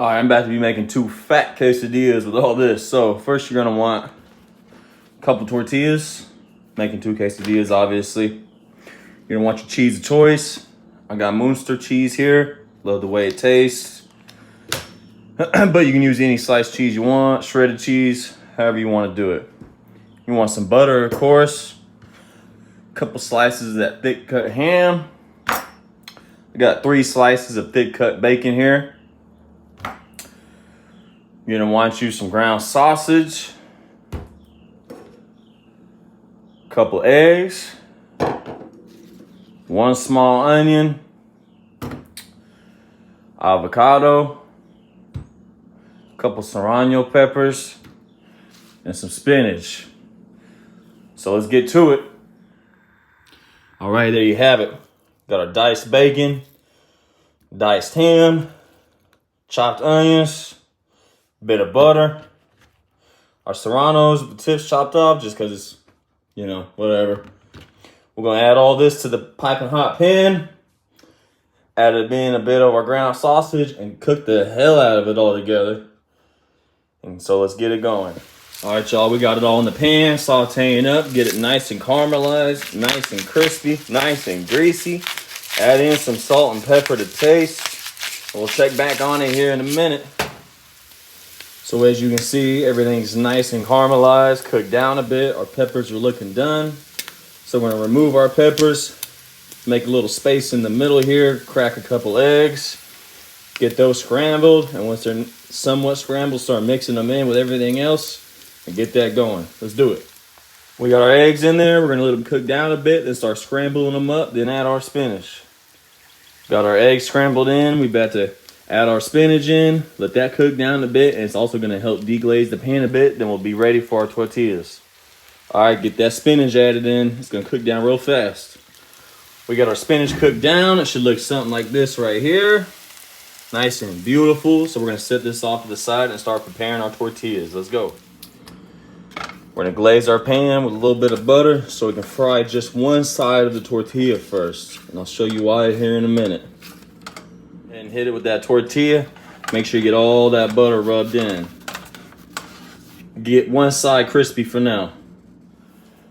All right, I'm about to be making 2 fat quesadillas with all this. So first you're gonna want a couple tortillas. Making 2 quesadillas, obviously. You're gonna want your cheese of choice. I got Muenster cheese here. Love the way it tastes. But you can use any sliced cheese you want, shredded cheese, however you want to do it. You want some butter, of course. A couple slices of that thick cut ham. I got 3 slices of thick cut bacon here. You're gonna want you some ground sausage, a couple eggs, 1 small onion, avocado, a couple Serrano peppers, and some spinach. So let's get to it. All right, there you have it. Got our diced bacon, diced ham, chopped onions, bit of butter, our Serranos with the tips chopped off just because it's, you know, whatever. We're gonna add all this to the piping hot pan, add in a bit of our ground sausage, and cook the hell out of it all together. And so let's get it going. All right, y'all, we got it all in the pan, sauteing up, get it nice and caramelized, nice and crispy, nice and greasy. Add in some salt and pepper to taste. We'll check back on it here in a minute. So as you can see, everything's nice and caramelized, cooked down a bit. Our peppers are looking done. So we're gonna remove our peppers, make a little space in the middle here, crack a couple eggs, get those scrambled. And once they're somewhat scrambled, start mixing them in with everything else and get that going. Let's do it. We got our eggs in there. We're gonna let them cook down a bit, then start scrambling them up, then add our spinach. Got our eggs scrambled in. We about to add our spinach in, let that cook down a bit, and it's also gonna help deglaze the pan a bit. Then we'll be ready for our tortillas. All right, get that spinach added in. It's gonna cook down real fast. We got our spinach cooked down. It should look something like this right here. Nice and beautiful. So we're gonna set this off to the side and start preparing our tortillas. Let's go. We're gonna glaze our pan with a little bit of butter so we can fry just one side of the tortilla first. And I'll show you why here in a minute. And hit it with that tortilla. Make sure you get all that butter rubbed in. Get one side crispy for now.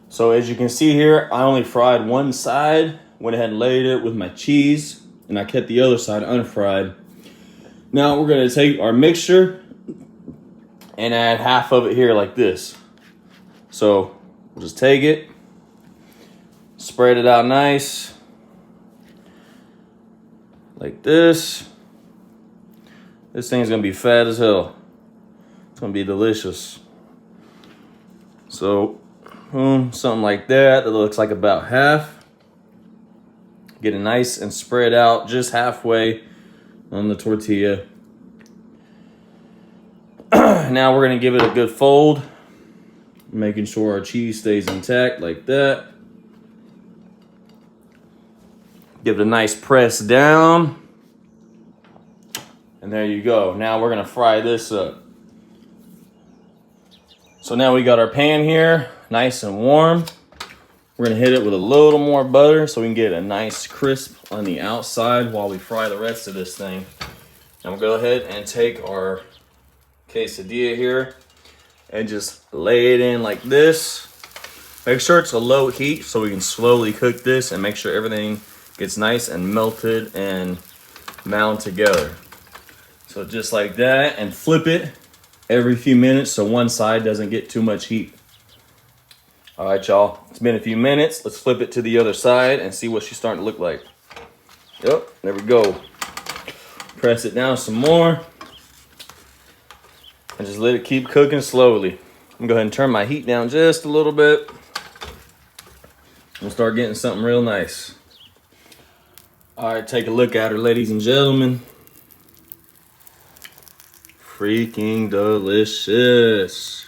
So as you can see here, I only fried one side, went ahead and laid it with my cheese, and I kept the other side unfried. Now we're gonna take our mixture and add half of it here like this. So we'll just take it, spread it out nice, like this. This thing's gonna be fat as hell. It's gonna be delicious. So, something like that. That looks like about half. Get it nice and spread out just halfway on the tortilla. Now we're gonna give it a good fold, making sure our cheese stays intact like that. Give it a nice press down. And there you go. Now we're gonna fry this up. So now we got our pan here, nice and warm. We're gonna hit it with a little more butter so we can get a nice crisp on the outside while we fry the rest of this thing. And we'll go ahead and take our quesadilla here and just lay it in like this. Make sure it's a low heat so we can slowly cook this and make sure everything gets nice and melted and mound together. So just like that, and flip it every few minutes so one side doesn't get too much heat. All right, y'all, it's been a few minutes. Let's flip it to the other side and see what she's starting to look like. Yep, there we go. Press it down some more and just let it keep cooking slowly. I'm gonna go ahead and turn my heat down just a little bit. We'll start getting something real nice. All right, take a look at her, ladies and gentlemen. Freaking delicious.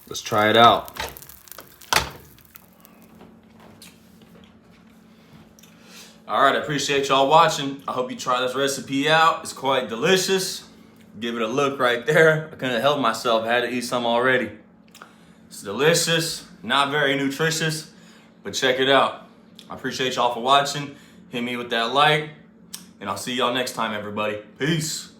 Let's try it out. All right, I appreciate y'all watching. I hope you try this recipe out. It's quite delicious. Give it a look right there. I couldn't help myself. I had to eat some already. It's delicious, not very nutritious, but check it out. I appreciate y'all for watching. Hit me with that like. And I'll see y'all next time, everybody. Peace.